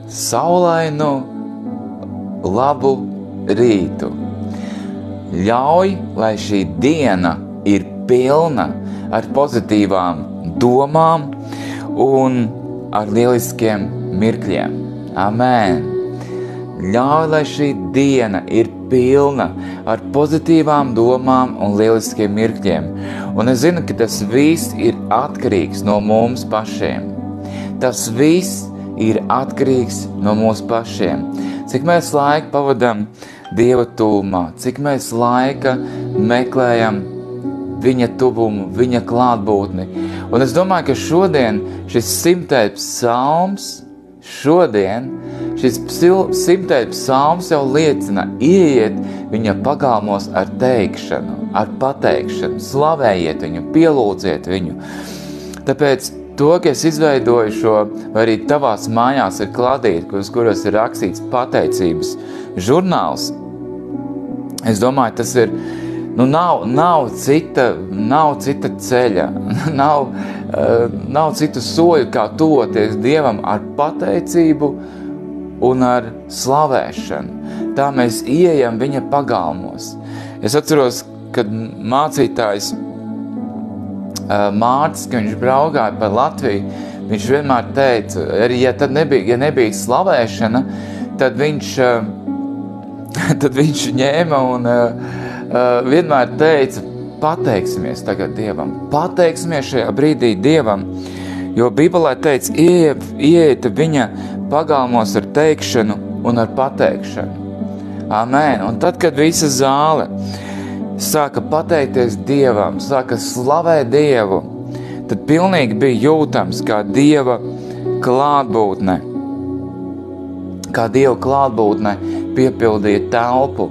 saulainu, labu rītu. Ļauj, lai šī diena ir pilna ar pozitīvām domām un ar lieliskiem mirkļiem. Amen! Ļauj, lai šī diena ir pilna ar pozitīvām domām un lieliskiem mirkļiem. Un es zinu, ka tas viss ir atkarīgs no mums pašiem. Tas viss ir atkarīgs no mūsu pašiem. Cik mēs laiku pavadam Dieva tuvumā, cik mēs laika meklējam viņa tuvumu, viņa klātbūtni. Un es domāju, ka šodien šis 100. psalms, šis 100. psalms jau liecina, ieiet viņa pagalmos ar teikšanu, ar pateikšanu, slavējiet viņu, pielūdziet viņu. Tāpēc to, ka es izveidoju šo, vai arī tavās mājās ir kladīti, uz kuros ir rakstīts pateicības žurnāls, es domāju, tas ir, nav cita ceļa, nav citu soļu, kā tuvoties Dievam ar pateicību un ar slavēšanu. Tā mēs ieejam viņa pagalmos. Es atceros, kad mācītājs Mārcis, kad viņš braukāja pa Latviju, viņš vienmēr teica, arī ja nebija slavēšana, tad viņš ņēma un vienmēr teica, pateiksimies tagad Dievam, pateiksimies šajā brīdī Dievam, jo Bībelē teica, ieiet viņa pagalmos ar teikšanu un ar pateikšanu. Amen. Un tad, kad visa zāle sāka pateikties Dievam, sāka slavēt Dievu, tad pilnīgi bija jūtams, kā Dieva klātbūtne piepildīja telpu.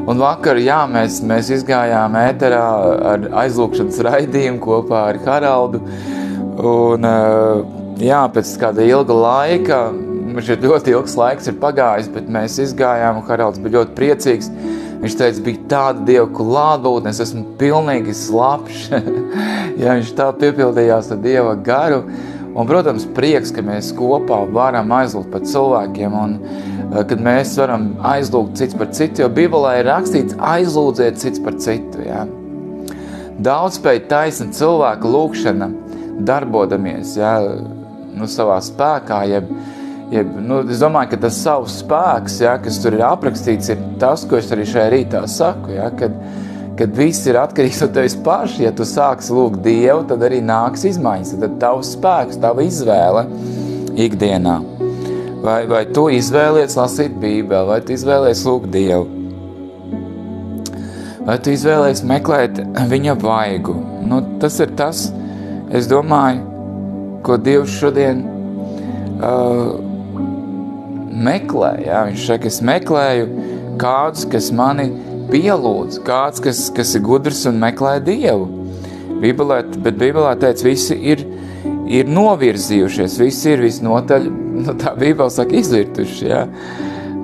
Un vakar, mēs izgājām ēterā ar aizlūkšanas raidījumu kopā ar Haraldu. Un, pēc kāda ilga laika, šeit ļoti ilgs laiks ir pagājis, bet mēs izgājām, un Haralds bija ļoti priecīgs. Viņš teica, bija tāda Dieva klātbūtne, es esmu pilnīgi slapš. Viņš tā piepildījās ar Dieva garu. Un, protams, prieks, ka mēs kopā varam aizlūgt par cilvēkiem un kad mēs varam aizlūgt cits par citu, jo Bībelē ir rakstīts aizlūdziet cits par citu. Ja? Daudzspēj taisna cilvēka lūkšana darbodamies savā spēkā, es domāju, ka tas savs spēks, kas tur ir aprakstīts, ir tas, ko es arī šajā rītā saku, kad viss ir atkarīgs no tevis paši. Ja tu sāksi lūgt Dievu, tad arī nāks izmaiņas, tad tavs spēks, tava izvēle ikdienā. Vai tu izvēlies lasīt Bībeli, vai tu izvēlies lūgt Dievu, vai tu izvēlies meklēt viņa vaigu. Tas ir tas, es domāju, ko Dievs šodien meklē. Ja? Viņš saka, es meklēju kādus, kas mani pielūdz, kāds, kas ir gudrs un meklē Dievu. Bet Bībelē teica, visi ir novirzījušies, visi ir visnotaļ, tā Bībele saka, izvirtuši, ja?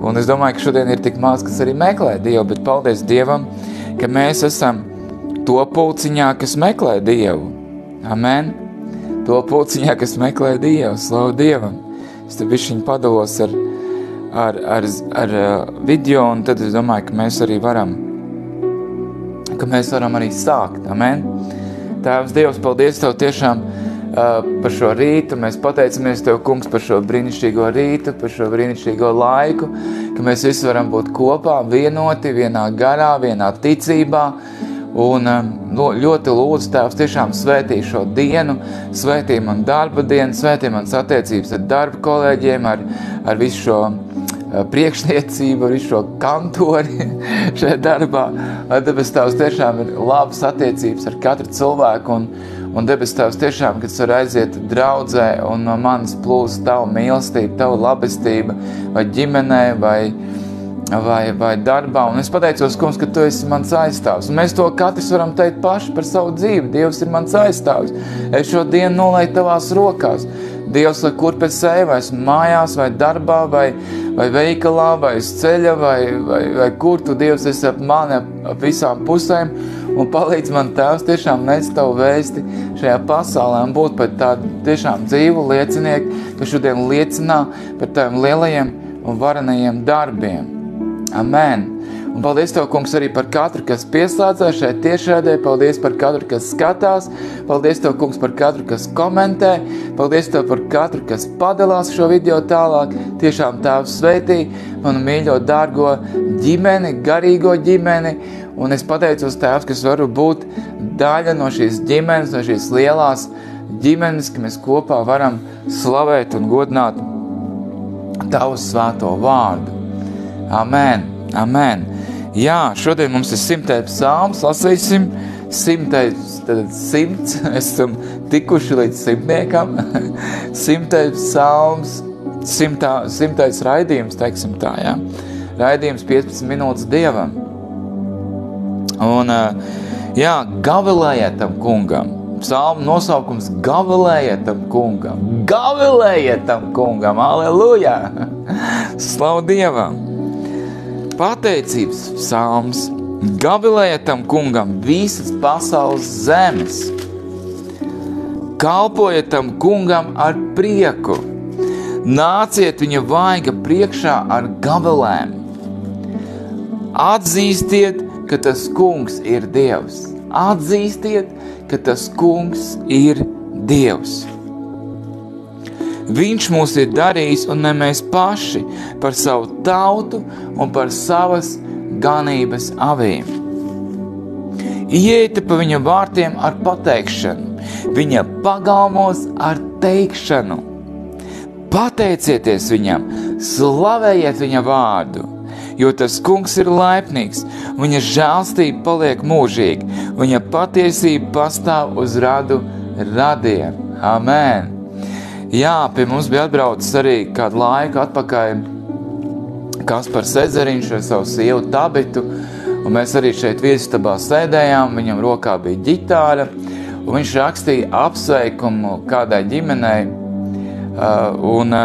Un es domāju, ka šodien ir tik maz, kas arī meklē Dievu, bet paldies Dievam, ka mēs esam to pulciņā, kas meklē Dievu. Amen. To pulciņā, kas meklē Dievu, slavu Dievam. Es te bišķiņ padalos ar video, un tad es domāju, ka mēs varam arī sākt. Amen. Tēvs Dievs, paldies Tev tiešām par šo rītu. Mēs pateicamies Tev, Kungs, par šo brīnišķīgo rītu, par šo brīnišķīgo laiku, ka mēs visi varam būt kopā, vienoti, vienā garā, vienā ticībā. Un ļoti lūdzu, Tēvs, tiešām svētī šo dienu, svētī man darba dienu, svētī manas attiecības ar darba kolēģiem, ar visu šo priekšniecību, ar visu šo kantori šajā darbā. Debes Tēvs tiešām ir labas attiecības ar katru cilvēku, un debes Tēvs tiešām, kad es varu aiziet draudzē, un no manis plūst Tava mīlestība, Tava labestība, vai ģimenē, vai darbā, un es pateicos, Kungs, ka Tu esi mans aizstāvs. Un mēs to katrs varam teikt paši par savu dzīvi. Dievs ir mans aizstāvs. Es šo dienu nolaidu Tavās rokās. Dievs, lai kur pēc sevi, vai esmu mājās, vai darbā, vai veikalā, vai uz ceļa, vai kur tu, Dievs, esi ap mani, ap visām pusēm, un palīdz man, Tēvs, tiešām nec tavu vēsti šajā pasaulē, un būt par tādu tiešām dzīvu liecinieku, kas šodien liecinā par taviem lielajiem un varenajiem darbiem. Amen. Un paldies Tev, kungs, arī par katru, kas pieslēdzās šeit tiešraidē. Paldies par katru, kas skatās. Paldies Tev, kungs, par katru, kas komentē. Paldies Tev par katru, kas padalās šo video tālāk. Tiešām Tēvs svētī manu mīļo, dārgo ģimeni, garīgo ģimeni. Un es pateicos, Tēvs, kas varu būt daļa no šīs ģimenes, no šīs lielās ģimenes, ka mēs kopā varam slavēt un godināt Tavu svēto vārdu. Amen. Amen. Jā, šodien mums ir 100. psalms, lasīsim 100. Esam tikuši līdz 100. 100. psalms, 100. raidījums, teiksim tā, jā. Raidījums 15 minūtes Dievam. Un, jā, gavilējiet tam kungam. Psalmu nosaukums gavilējiet tam kungam. Gavilējiet tam kungam, aleluja! Slavu Dievam! Pateicības psalms, gavilējiet tam kungam visas pasaules zemes. Kalpojiet tam kungam ar prieku. Nāciet viņa vaiga priekšā ar gavilēm. Atzīstiet, ka tas kungs ir Dievs. Atzīstiet, ka tas kungs ir Dievs. Viņš mūs ir darījis un ne mēs paši par savu tautu un par savas ganības avīm. Ieiet pa viņa vārtiem ar pateikšanu, viņa pagalmos ar teikšanu. Pateicieties viņam, slavējiet viņa vārdu, jo tas kungs ir laipnīgs, viņa žēlstība paliek mūžīgi, viņa patiesība pastāv uz radu radiem. Amen! Jā, pie mums bija atbraucis arī kādu laiku atpakaļ Kaspars Ezeriņš ar savu sievu Tabitu, un mēs arī šeit viesistabā sēdējām, viņam rokā bija ģitāra, un viņš rakstīja apsveikumu kādai ģimenei, un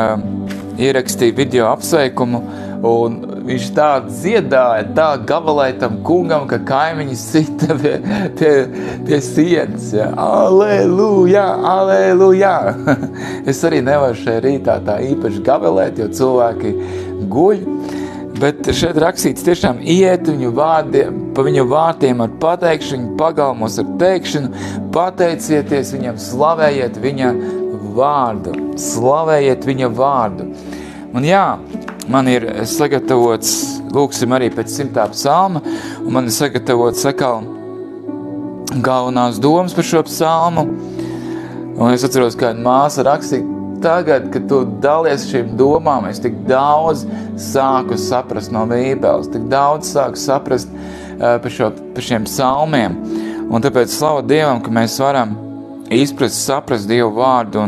ierakstīja video apsveikumu, un viņš tā dziedāja, tā gavilēja tam kungam, ka kaimiņi sita pie sienas. Ja. Aleluja, aleluja! Es arī nevaru šajā rītā tā īpaši gavilēt, jo cilvēki guļ, bet šeit rakstīts tiešām iet pa viņu vārtiem ar pateikšanu, pagalmos ar teikšanu, pateicieties viņam, slavējiet viņa vārdu, slavējiet viņa vārdu. Un jā, man ir sagatavots, lūksim arī pēc 100. psalma, un man ir sagatavots sakal galvenās domas par šo psalmu. Un es atceros, kā māsa rakstīja, tagad, kad tu dalies šīm domām, es tik daudz sāku saprast no Bībeles, tik daudz sāku saprast par šiem psalmiem. Un tāpēc slavu Dievam, ka mēs varam izprast, saprast Dievu vārdu,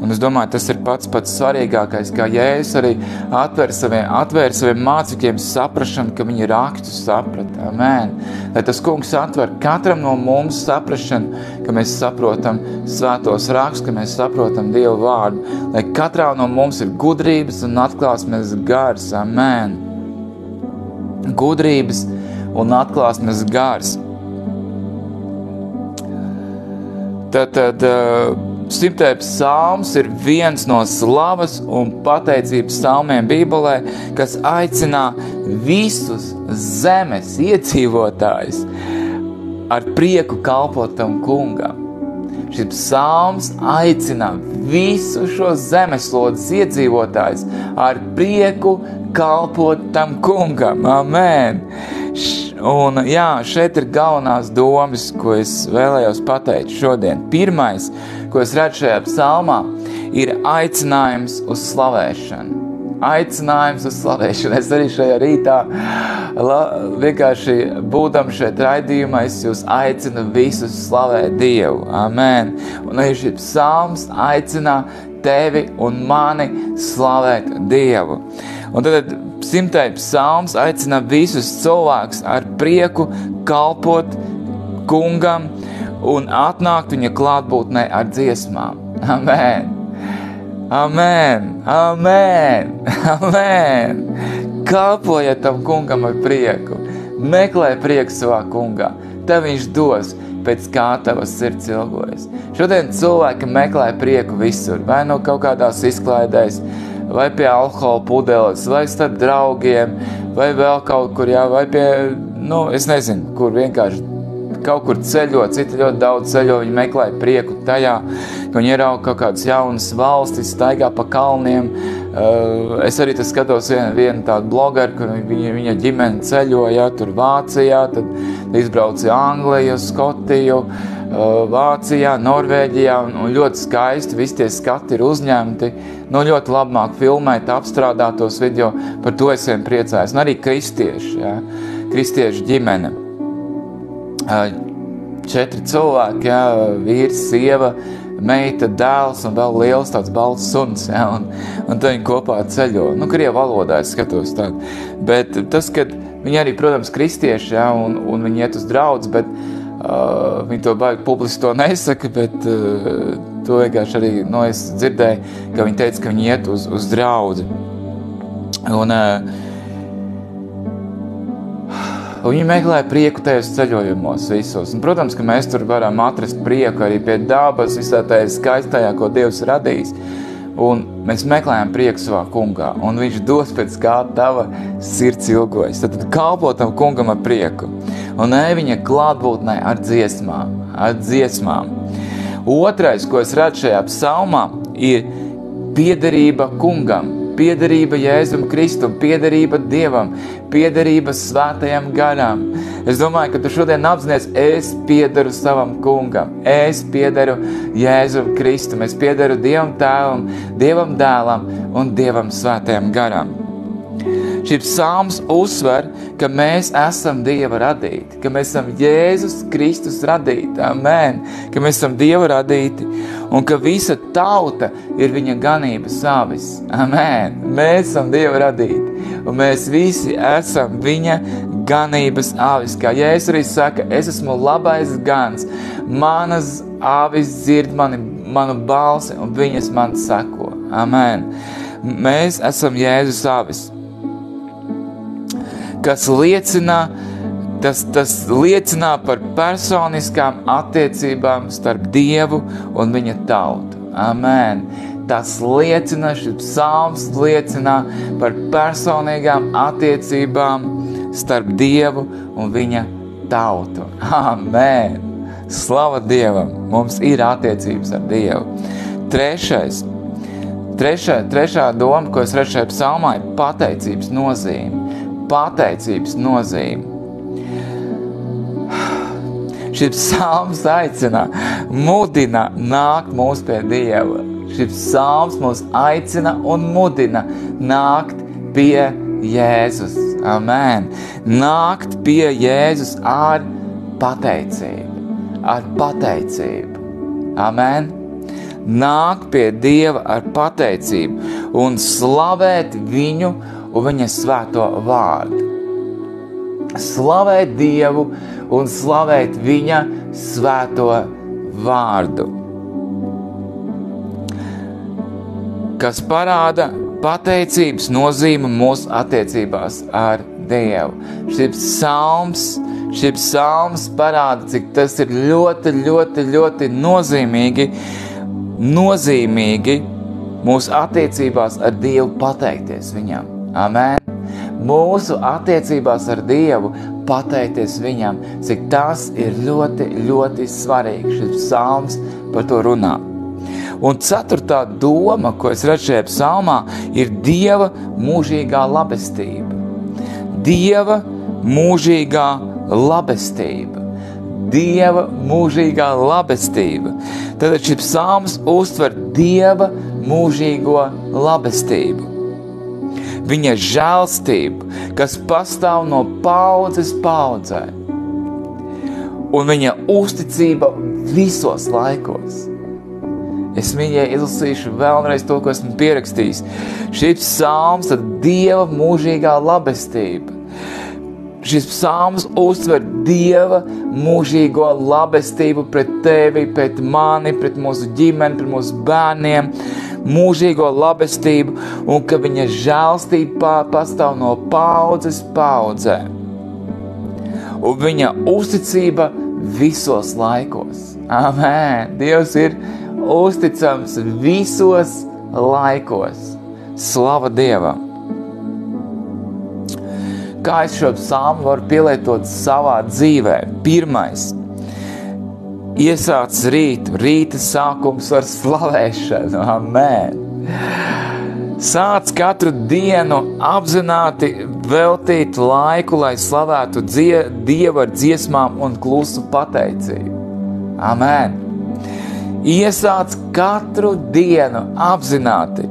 un es domāju, tas ir pats svarīgākais, kā Jēzus arī atvēr saviem mācekļiem saprašanu, ka viņi rakstus saprata. Amen. Lai tas kungs atver katram no mums saprašanu, ka mēs saprotam svētos rakstus, ka mēs saprotam Dievu vārdu. Lai katrā no mums ir gudrības un atklāsmes gars. Amen. Gudrības un atklāsmes gars. Tad 100. psalms ir viens no slavas un pateicības psalmiem Bībelē, kas aicinā visus zemes iedzīvotājus ar prieku kalpot tam kungam. Šis psalms aicina visu šo zemeslodes iedzīvotājus ar prieku kalpot tam kungam. Amen! Un jā, šeit ir galvenās domas, ko es vēlējos pateikt šodien. Pirmais, ko es redzu šajā psalmā, ir aicinājums uz slavēšanu. Aicinājums uz slavēšanu. Es arī šajā rītā, vienkārši būdam šeit raidījumā, es jūs aicinu visus slavēt Dievu. Amen. Un arī šis psalms aicina tevi un mani slavēt Dievu. Un tad 100. psalms aicina visus cilvēkus ar prieku kalpot kungam un atnākt viņa klātbūtnē ar dziesmām. Amen. Amen, amen, amen. Kalpojiet tam kungam ar prieku. Meklē prieku savā kungā. Tev viņš dos pēc kā tavas sirds ilgojas. Šodien cilvēki meklē prieku visur. Vai no kaut kādās izklaidēs, vai pie alkohola pudeles, vai starp draugiem, vai vēl kaut kur, jā, vai pie, es nezinu, kur vienkārši kaut kur ceļo, citi ļoti daudz ceļo, viņi meklē prieku tajā, ka viņi ierauga kaut kādas jaunas valstis, staigā pa kalniem. Es arī tas skatos vienu tādu blogeru, ka viņa ģimene ceļo, jā, tur Vācijā, tad izbrauca Angliju, Skotiju, Vācijā, Norvēģijā, un ļoti skaisti, visi tie skati ir uzņemti, ļoti labāk filmēt, apstrādātos video, par to es vien priecājos, un arī kristieši, jā, kristiešu ģimene. 4 cilvēki, jā, vīrs, sieva, meita, dēls un vēl liels tāds balts suns, jā, un tad viņi kopā ceļo. Krievu valodā es skatos tādu. Bet tas, kad viņi arī, protams, kristieši, jā, un viņi iet uz draudzi, bet viņi to baigi publiski to nesaka, bet to vienkārši arī, es dzirdēju, ka viņi teica, ka viņi iet uz draudzi. Un viņi meklē prieku tajos ceļojumos visos. Un, protams, ka mēs tur varam atrast prieku arī pie dabas, visā tajā skaistajā, ko Dievs radījis. Un mēs meklējam prieku savā kungā. Un viņš dos pēc kā tava sirds ilgojas. Tad kalpo tam kungam ar prieku. Un viņa klātbūtnē ar dziesmām. Otrais, ko es redzu šajā psalmā, ir piederība kungam. Piederība Jēzum Kristum, piederība Dievam, piederība svētajam garam. Es domāju, ka tu šodien apzinies, es piederu savam kungam, es piederu Jēzum Kristum, es piederu Dievam Tēvam, Dievam Dēlam un Dievam svētajam garam. Šis psalms uzsver, ka mēs esam Dieva radīti, ka mēs esam Jēzus Kristus radīti, amen, ka mēs esam Dieva radīti un ka visa tauta ir viņa ganības avis, amen. Mēs esam Dieva radīti un mēs visi esam viņa ganības avis. Kā Jēzus arī saka, es esmu labais gans, manas avis dzird manu balsi un viņas man seko, amen. Mēs esam Jēzus avis. Kas liecina, tas liecina par personiskām attiecībām starp Dievu un viņa tautu. Amen. Tas liecina, šis psalms liecina par personīgām attiecībām starp Dievu un viņa tautu. Amen. Slava Dievam. Mums ir attiecības ar Dievu. Trešā doma, ko es redzu šajā psalmā, ir pateicības nozīme. Pateicības nozīme. Šis psalms aicina, mudina nākt mūs pie Dieva. Šis psalms mūs aicina un mudina nākt pie Jēzus. Amen. Nākt pie Jēzus ar pateicību. Ar pateicību. Amen. Nākt pie Dieva ar pateicību un slavēt viņu un viņa svēto vārdu. Slavēt Dievu un slavēt viņa svēto vārdu. Kas parāda pateicības nozīme mūsu attiecībās ar Dievu. Šis psalms parāda, cik tas ir ļoti, ļoti, ļoti nozīmīgi mūsu attiecībās ar Dievu pateikties viņam. Amen. Mūsu attiecībās ar Dievu pateikties viņam, cik tas ir ļoti, ļoti svarīgi. Šis psalms par to runā. Un 4. doma, ko es redzu šajā psalmā, ir Dieva mūžīgā labestība. Dieva mūžīgā labestība. Dieva mūžīgā labestība. Tad šis psalms uztver Dieva mūžīgo labestību. Viņa žēlstību, kas pastāv no paudzes paudzē. Un viņa uzticība visos laikos. Es viņai izlasīšu vēlreiz to, ko esmu pierakstījis. Šis psalms ir Dieva mūžīgā labestība. Šis psalms uztver Dieva mūžīgo labestību pret tevi, pret mani, pret mūsu ģimeni, pret mūsu bērniem, mūžīgo labestību un ka viņa žēlstība pastāv no paudzes paudzē. Un viņa uzticība visos laikos. Amen! Dievs ir uzticams visos laikos. Slava Dievam! Kā es šo psalmu varu pielietot savā dzīvē? Pirmais. Iesāc rīta sākums ar slavēšanu. Amen. Sāc katru dienu apzināti veltīt laiku, lai slavētu Dievu ar dziesmām un klusu pateicību. Amen. Iesāc katru dienu apzināti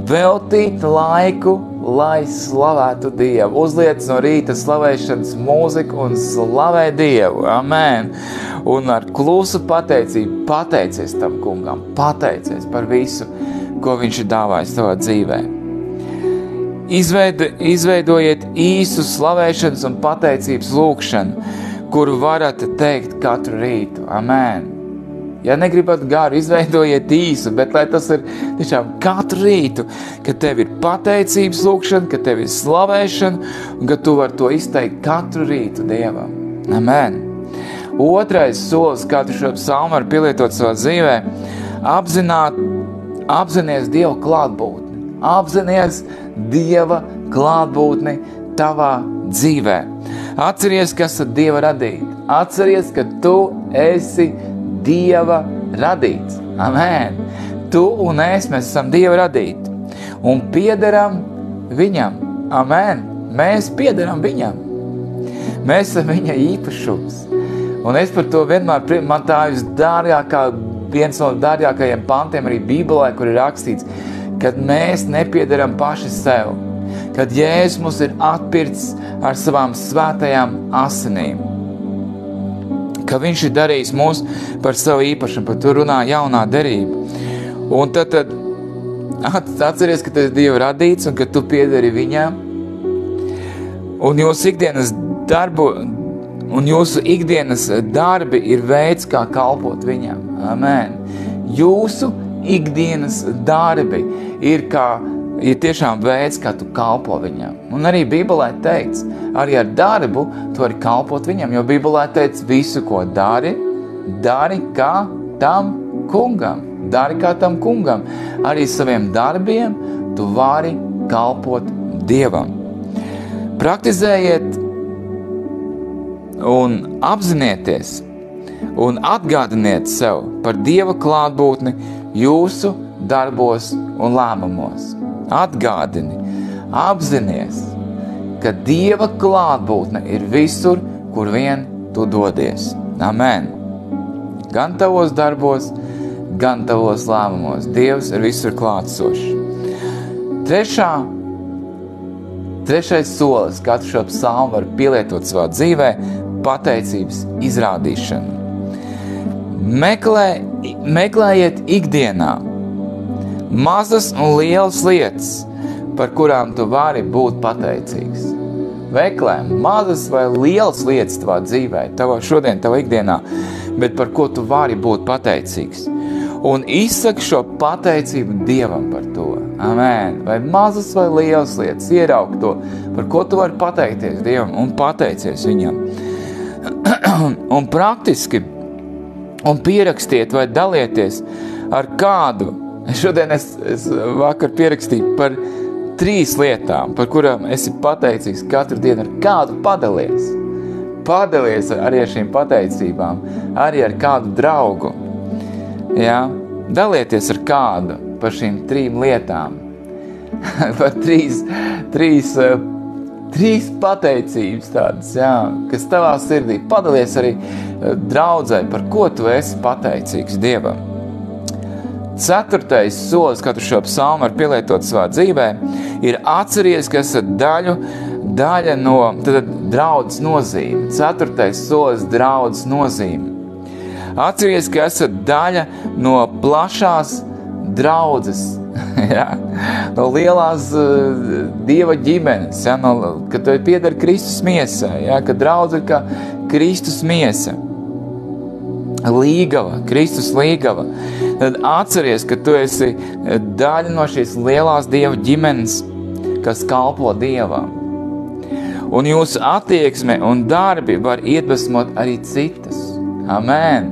veltīt laiku, lai slavētu Dievu. Uzliec no rīta slavēšanas mūziku un slavē Dievu. Amen. Un ar klusu pateicību pateicies tam kungam. Pateicies par visu, ko viņš ir dāvājis tavā dzīvē. Izveidojiet īsu slavēšanas un pateicības lūkšanu, kuru varat teikt katru rītu. Amen. Ja negribat garu, izveidojiet īsu, bet lai tas ir tiešām katru rītu, ka tev ir pateicības lūkšana, ka tev ir slavēšana un ka tu vari to izteikt katru rītu Dievam. Amen. Otrais solis, kā tu šo psalmu var pielietot savā dzīvē, apzinies Dieva klātbūtni. Apzinies Dieva klātbūtni tavā dzīvē. Atceries, kas ir Dieva radīta. Atceries, ka tu esi Dieva radīts. Amen. Tu un es, mēs esam Dieva radīti. Un piederam viņam. Amen. Mēs piederam viņam. Mēs esam viņa īpašums. Un es par to vienmēr, man tā ir viens no dārgākajiem pantiem arī Bībelē, kur ir rakstīts, kad mēs nepiederam paši sev. Kad Jēzus mums ir atpircis ar savām svētajām asinīm. Ka viņš ir darījis mūs par savu īpašumu, par to runā jaunā derība. Un tad atceries, ka tu esi Dieva radīts un ka tu piederi viņam. Un jūsu ikdienas darbi ir veids, kā kalpot viņam. Amen. Jūsu ikdienas darbi ir tiešām veids, kā tu kalpo viņam. Un arī Bībelē teikts, arī ar darbu tu vari kalpot viņam, jo Bībelē teikts, visu, ko dari kā tam kungam. Dari kā tam kungam. Arī saviem darbiem tu vari kalpot Dievam. Praktizējiet un apzinieties un atgādiniet sev par Dieva klātbūtni jūsu darbos un lēmumos. Atgādini, apzinies, ka Dieva klātbūtne ir visur, kur vien tu dodies. Amen. Gan tavos darbos, gan tavos lēmumos. Dievs ir visur klātsošs. Trešais solis, katru šo psalmu var pielietot savā dzīvē, pateicības izrādīšana. Meklējiet ikdienā mazas un lielas lietas, par kurām tu vari būt pateicīgs. Meklē mazas vai lielas lietas tavā dzīvē, šodien tavā ikdienā, bet par ko tu vari būt pateicīgs. Un izsaka šo pateicību Dievam par to. Amen. Vai mazas vai lielas lietas, ierauk to, par ko tu vari pateikties Dievam un pateicies viņam. Un praktiski, un pierakstiet vai dalieties ar kādu. Šodien es vakar pierakstīju par 3 lietām, par kurām esi pateicīgs katru dienu. Ar kādu padalies. Padalies arī ar šīm pateicībām, arī ar kādu draugu. Jā, dalieties ar kādu par šīm 3 lietām. Par 3 pateicības tādas, jā, kas tavā sirdī. Padalies arī draudzē, par ko tu esi pateicīgs Dievam. 4. solis, katru šo psalmu var pielietot savā dzīvē, ir atceries, ka esat daļa no draudzes nozīme. 4. solis draudzes nozīme. Atceries, ka esat daļa no plašās draudzes, ja? No lielās Dieva ģimenes, ja? Kad tu pieder Kristus miesai, ja? Kad draudze ir kā Kristus miesa. Līgava, Kristus līgava. tad atceries, ka tu esi daļa no šīs lielās Dieva ģimenes, kas kalpo Dievam. Un jūsu attieksme un darbi var iedvesmot arī citas. Amen.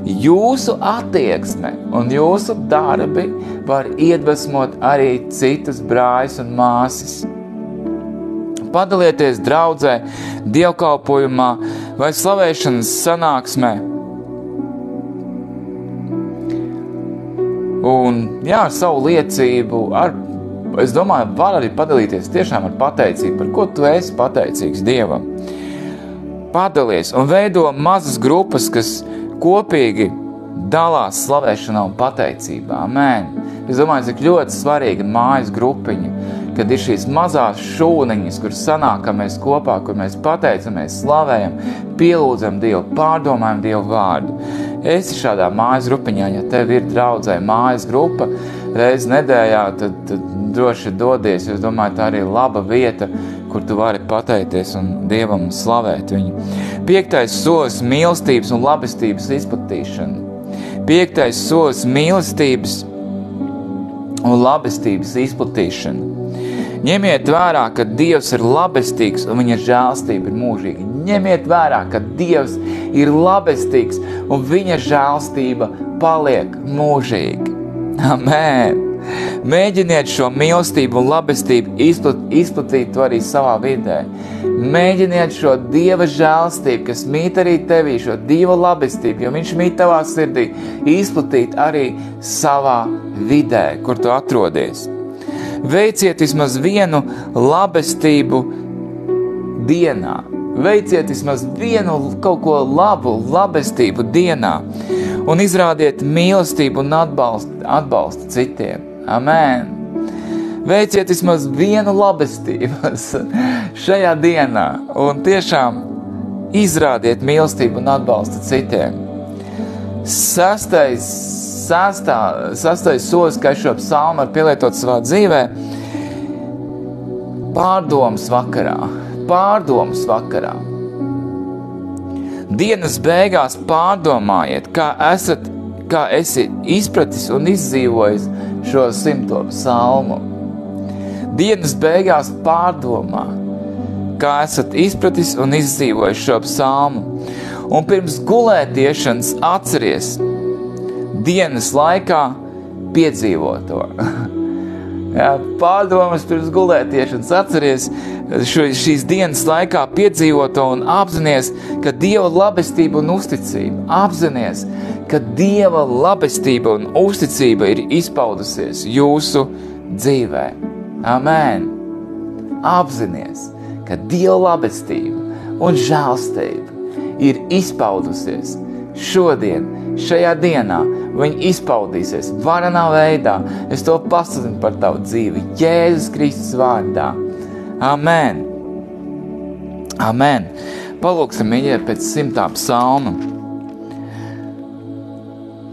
Jūsu attieksme un jūsu darbi var iedvesmot arī citas brāļus un māsas. Padalieties draudzē, dievkalpojumā vai slavēšanas sanāksmē. Un, ar savu liecību, es domāju, var arī padalīties tiešām ar pateicību, par ko tu esi pateicīgs Dievam. Padalies un veido mazas grupas, kas kopīgi dalās slavēšanā un pateicībā. Amen. Es domāju, cik ļoti svarīga mājas grupiņa, kad ir šīs mazās šūniņas, kur sanākamies kopā, kur mēs pateicamies, slavējam, pielūdzam Dievu, pārdomājam Dievu vārdu. Esi šādā mājas grupiņā, ja tev ir draudzē mājas grupa reizi nedēļā, tad droši dodies, jo es domāju, tā arī ir laba vieta, kur tu vari pateikties un Dievam slavēt viņu. 5. solis – mīlestības un labestības izplatīšana. 5. solis – mīlestības un labestības izplatīšana. Ņemiet vērā, ka Dievs ir labestīgs un viņa žēlstība ir mūžīga. Ņemiet vērā, ka Dievs ir labestīgs un viņa žēlstība paliek mūžīga. Amen! Mēģiniet šo mīlestību un labestību izplatīt arī savā vidē. Mēģiniet šo Dieva žēlstību, kas mīt arī tevī, šo Dieva labestību, jo viņš mīt tavā sirdī, izplatīt arī savā vidē, kur tu atrodies. Veiciet vismaz vienu labestību dienā. Veiciet vismaz vienu kaut ko labu labestību dienā un izrādiet mīlestību un atbalstu citiem. Amen. Veiciet vismaz vienu labestību šajā dienā un tiešām izrādiet mīlestību un atbalstu citiem. 6. solis, kā šo psalmu var pielietot savā dzīvē, pārdomas vakarā. Dienas beigās pārdomājiet, kā esi izpratis un izdzīvojis šo 100. psalmu. Dienas beigās pārdomā, kā esat izpratis un izdzīvojis šo psalmu. Un pirms gulētiešanas atceries dienas laikā piedzīvoto. Pārdomas pirms gulētiešanas atceries šīs dienas laikā piedzīvoto un apzinies, ka Dieva labestība un uzticība. Apzinies, ka Dieva labestība un uzticība ir izpaudusies jūsu dzīvē. Amen. Apzinies, ka Dieva labestība un žēlstība ir izpaudusies šodien, šajā dienā. Viņa izpaudīsies varenā veidā. Es to pasludinu par tavu dzīvi Jēzus Kristus vārdā. Amen. Amen. Palūksim, mīļie, pēc 100. psalma.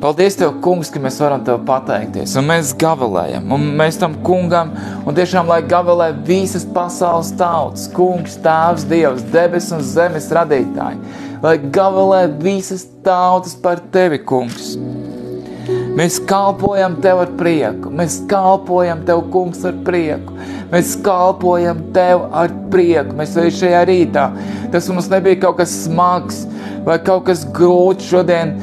Paldies Tev, Kungs, ka mēs varam Tev pateikties. Un mēs gavilējam. Un mēs tam Kungam. Un tiešām, lai gavilē visas pasaules tautas. Kungs, Tēvs, Dievs, debes un zemes radītāji. Lai gavilē visas tautas par Tevi, Kungs. Mēs kalpojam Tev ar prieku. Mēs kalpojam Tev, Kungs, ar prieku. Mēs kalpojam Tev ar prieku. Mēs arī šajā rītā. Tas mums nebija kaut kas smags vai kaut kas grūts šodien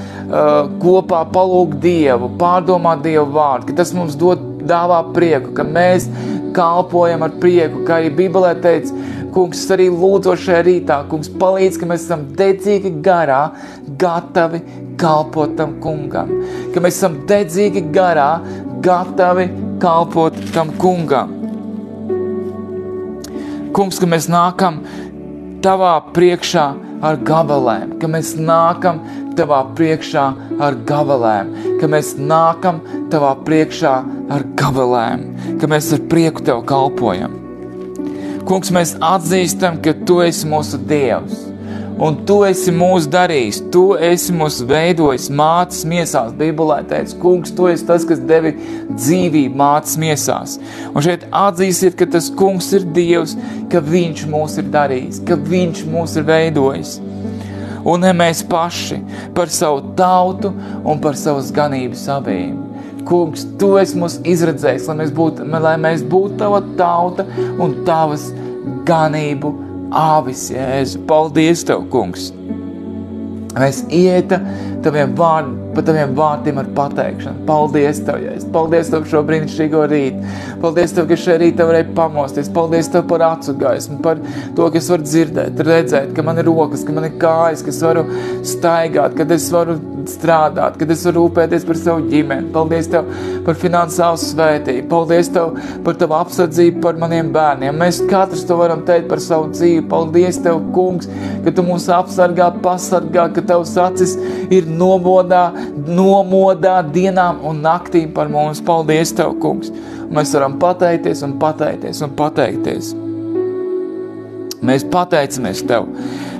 kopā palūgt Dievu, pārdomāt Dievu vārdu, ka tas mums dāvā prieku, ka mēs kalpojam ar prieku, kā arī Bībelē teica, Kungs, arī lūdzu šajā rītā, Kungs, palīdz, ka mēs esam dedzīgi garā, gatavi kalpot tam Kungam. Ka mēs esam dedzīgi garā, gatavi kalpot tam Kungam. Kungs, ka mēs nākam Tavā priekšā ar gabalēm, ka mēs nākam Tavā priekšā ar gabalēm, ka mēs nākam Tavā priekšā ar gabalēm, ka mēs ar prieku Tev kalpojam. Kungs, mēs atzīstam, ka Tu esi mūsu Dievs, un Tu esi mūs darījis, Tu esi mūs veidojis mātes miesās. Bībelē teica, Kungs, Tu esi tas, kas devi dzīvību mātes miesās. Un šeit atzīsiet, ka tas Kungs ir Dievs, ka Viņš mūs ir darījis, ka Viņš mūs ir veidojis. un ne mēs paši par savu tautu un par savas ganības avīm. Kungs, Tu esi mūs izredzējis, lai mēs būtu Tava tauta un Tavas ganību āvis, Jēzu. Paldies Tev, Kungs! Mēs ieta pa Taviem vārtiem ar pateikšanu. Paldies Tev, Jēzus. Paldies Tev šo brīnišķīgo rītu. Paldies Tev, ka šajā rītā varēja pamosties. Paldies Tev par acu gaismu, par to, ka es varu dzirdēt, redzēt, ka man ir rokas, ka man ir kājas, ka es varu staigāt, kad es varu strādāt, kad es varu rūpēties par savu ģimeni. Paldies Tev par finansiālu svētību. Paldies Tev par Tavu apsardzību par maniem bērniem. Mēs katrs to varam teikt par savu dzīvi. Paldies Tev, Kungs, ka Tu mūs apsargā, pasargā, ka Tavs acis ir nomodā dienām un naktīm par mums. Paldies Tev, Kungs. Mēs varam pateikties un pateikties un pateikties. Mēs pateicamies Tev.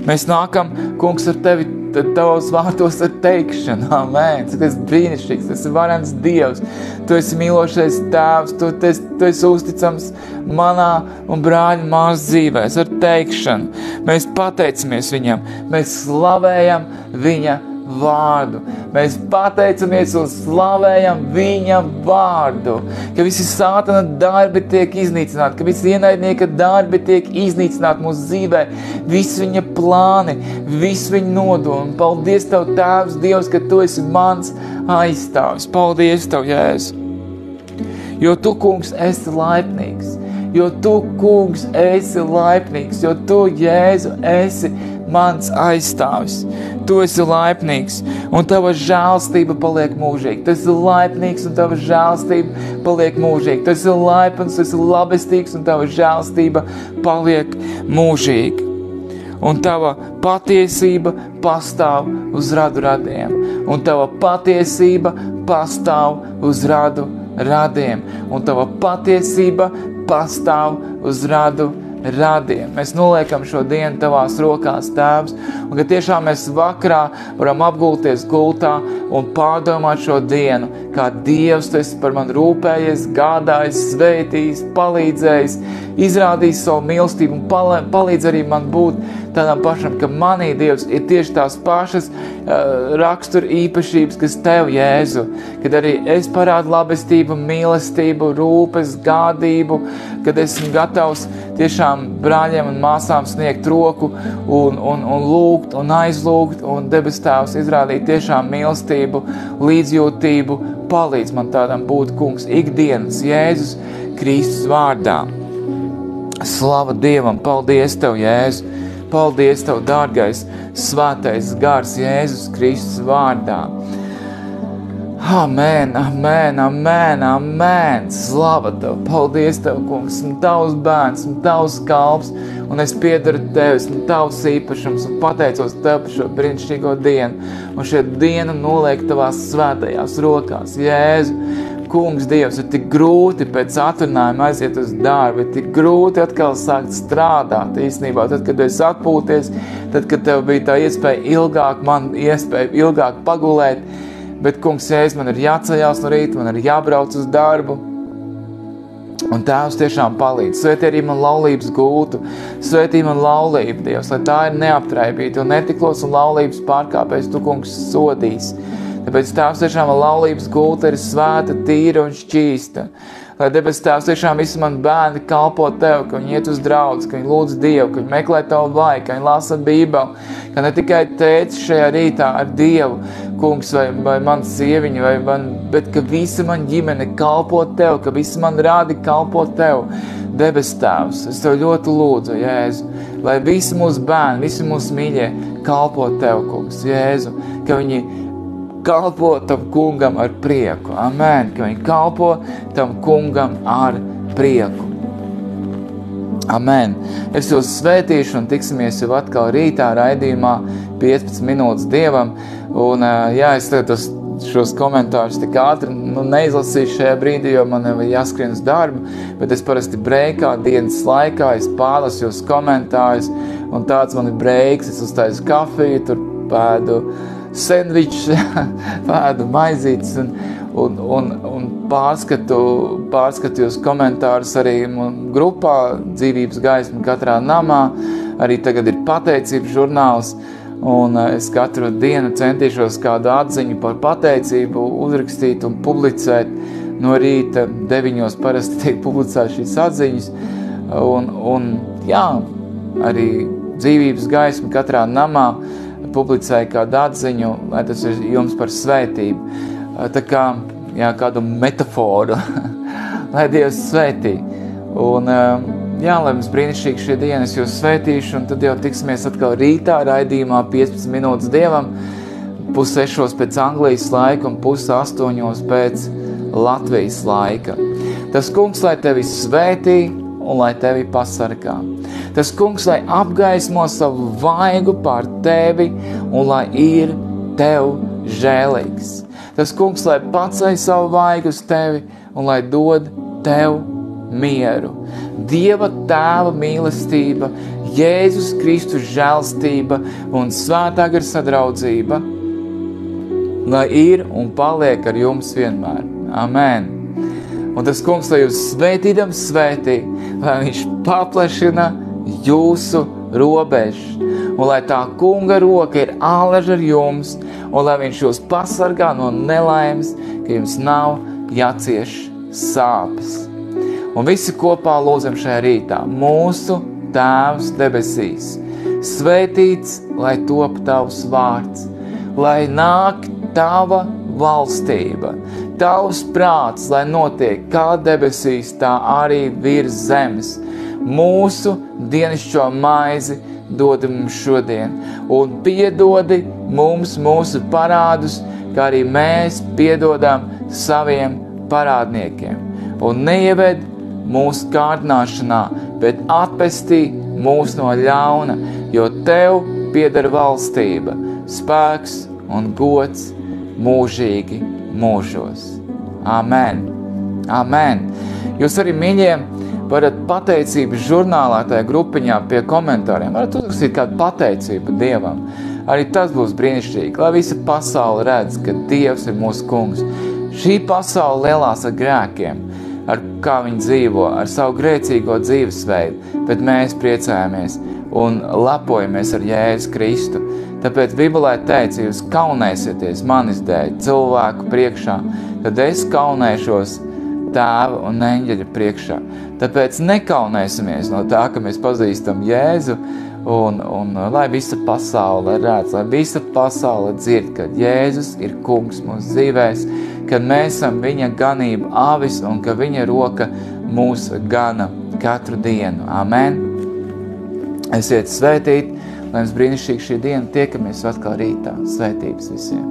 Mēs nākam, Kungs, ar Tevi Tavos vārtos ar teikšanu. Amen. Tu esi brīnišķīgs, Tu esi varens Dievs. Tu esi mīlošais Tēvs. Tu esi uzticams manā un brāļa māsas dzīvēs ar teikšanu. Mēs pateicamies Viņam. Mēs slavējam Viņa vārdu. Mēs pateicamies un slavējam Viņa vārdu, ka visi sātana darbi tiek iznīcināti, ka visi ienaidnieka darbi tiek iznīcināti mūsu dzīvē, visi viņa plāni, visi viņa nodomi. Paldies Tev, Tēvs, Dievs, ka Tu esi mans aizstāvis. Paldies Tev, Jēzu. Jo Tu, Kungs, esi laipnīgs. Jo Tu, Kungs, esi laipnīgs. Jo Tu, Jēzu, esi mans aizstāvis. Tu esi laipnīgs, un Tava žēlstība paliek mūžīgi. Tu esi laipnīgs, un Tava žēlstība paliek mūžīgi. Tu esi laipns, tu esi labestīgs, un Tava žēlstība paliek mūžīgi. Un Tava patiesība pastāv uz radu radiem. Un Tava patiesība pastāv uz radu radiem. Un Tava patiesība pastāv uz radu radiem. Mēs noliekam šo dienu Tavās rokās, Tēvs, un ka tiešām mēs vakarā varam apgulties gultā un pārdomāt šo dienu, kā Dievs Tu esi par mani rūpējies, gādājis, sveitījis, palīdzējis, izrādījis savu mīlestību un palīdz arī man būt tādām pašam, ka manī, Dievs, ir tieši tās pašas rakstura īpašības, kas Tev, Jēzu, kad arī es parādu labestību, mīlestību, rūpes, gādību, kad esmu gatavs tiešām brāļiem un māsām sniegt roku un lūgt un aizlūgt, un debes Tēvs izrādīt tiešām mīlestību, līdzjūtību, palīdz man tādam būt, Kungs, ikdienas Jēzus Kristus vārdā. Slava Dievam, paldies Tev, Jēzu, paldies Tev, dārgais, svētais gars Jēzus Kristus vārdā. Amen, amen, amen, amen. Slava Tev, paldies Tev, Kungs, esmu Tavs bērns, esmu Tavs kalps, un es piedaru Tev, esmu Tavs īpašums, un pateicos Tev par šo brīnišķīgo dienu, un šo dienu noliek Tavās svētajās rokās. Jēzu, Kungs, Dievs, ir tik grūti pēc atvaļinājuma aiziet uz darbu, ir tik grūti atkal sākt strādāt īstenībā, tad, kad esi atpūties, tad, kad Tev bija tā iespēja ilgāk pagulēt, bet, Kungs, Jēzus, man ir jāceļās no rīta, man ir jābrauc uz darbu, un Tēvs tiešām palīdz. Svētī arī man laulības gultu, svētī man laulību, Dievs, lai tā ir neaptraipīta, un netiklos un laulības pārkāpējs Tu, Kungs, sodīs. Tāpēc Tēvs tiešām laulības gulta ir svēta, tīra un šķīsta. Lai debes Tēvs tiešām visi mani bērni kalpo Tev, ka viņi iet uz draudzi, ka viņi lūdz Dievu, ka viņi meklē Tavu vaigu, ka viņi lasa Bībeli, ka ne tikai tētis šajā rītā ar Dievu, Kungs, vai man sieviņa, bet ka visi man ģimene kalpo Tev, ka visi man rādi kalpo Tev. Debes Tēvs, es Tev ļoti lūdzu, Jēzu, lai visi mūsu bērni, visi mūsu mīļie kalpo Tev, Kungs, Jēzu, ka viņi kalpo Tam kungam ar prieku. Amen, ka viņi kalpo Tam kungam ar prieku. Amen. Es jūs svētīšu un tiksimies jau atkal rītā raidījumā 15 minūtes Dievam. Un es tagad šos komentārus tik ātri neizlasīšu šajā brīdī, jo man jāskrien uz darbu, bet es parasti breikā dienas laikā, es pārlasu jūs komentārus, un tāds man ir breiks, es uztaisu kafiju, tur pēdu sendvičs, pēdu maizītes un pārskatu jūs komentārus arī grupā Dzīvības gaisma katrā namā. Arī tagad ir pateicības žurnāls, un es katru dienu centīšos kādu atziņu par pateicību uzrakstīt un publicēt. No rīta 9 parasti tiek publicēt šīs atziņas, un jā, arī dzīvības gaisma katrā namā publicēja kādu atziņu, lai tas ir jums par svētību. Tā kā, jā, kādu metaforu, lai Dievs svētī. Un, jā, lai mums brīnišķīgi šie dienas jūs svētīšu, un tad jau tiksimies atkal rītā raidījumā 15 minūtes Dievam, 5:30 pēc Anglijas laika un 7:30 pēc Latvijas laika. Tas kungs, lai tevi svētī un lai tevi pasargā. Tas kungs, lai apgaismo savu vaigu pār tevi un lai ir tev žēlīgs. Tas kungs, lai paceļ savu vaigu uz tevi un lai dod tev mieru. Dieva tēva mīlestība, Jēzus Kristus žēlstība un svētā gara sadraudzība, lai ir un paliek ar jums vienmēr. Amen. Un tas kungs, lai jūs svētīdams svētī, lai viņš paplašina jūsu robežas, un lai tā kunga roka ir ālež ar jums, un lai viņš jūs pasargā no nelaimes, ka jums nav jācieš sāpes. Un visi kopā lūdzam šajā rītā. Mūsu Tēvs debesīs, svētīts, lai top tavs vārds, lai nāk tava valstība, tavs prāts, lai notiek kā debesīs, tā arī virs zemes. Mūsu dienascho maizi dod mums šodien, un piedodi mums mūsu parādus, kā arī mēs piedodam saviem parādniekiem. Un neieved mūsu kārdināšanā, bet atpestī mūs no ļauna, jo tev pieder valstība, spēks un gods mūžīgi mūžos. Amen. Amen. Jūs arī, mīļie, varat pateicības žurnālā tajā grupiņā pie komentāriem. Varat uzrakstīt kādu pateicību Dievam. Arī tas būs brīnišķīgi, lai visa pasaule redz, ka Dievs ir mūsu kungs. Šī pasaule lielās ar grēkiem, ar kā viņi dzīvo, ar savu grēcīgo dzīvesveidu, bet mēs priecājamies un lepojamies ar Jēzu Kristu. Tāpēc Bībelē teica, jūs kaunēsieties manis dēļ cilvēku priekšā, tad es kaunēšos Tēva un eņģeļa priekšā. Tāpēc nekaunēsimies no tā, ka mēs pazīstam Jēzu, un lai visa pasaule redz, lai visa pasaule dzird, ka Jēzus ir kungs mūsu dzīvēs, ka mēs esam viņa ganība avis un ka viņa roka mūs gana katru dienu. Amen. Esiet svētīti, lai jums brīnišķīgi šī diena, tiekamies atkal rītā. Svētības visiem.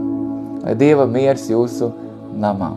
Lai Dieva miers jūsu namā.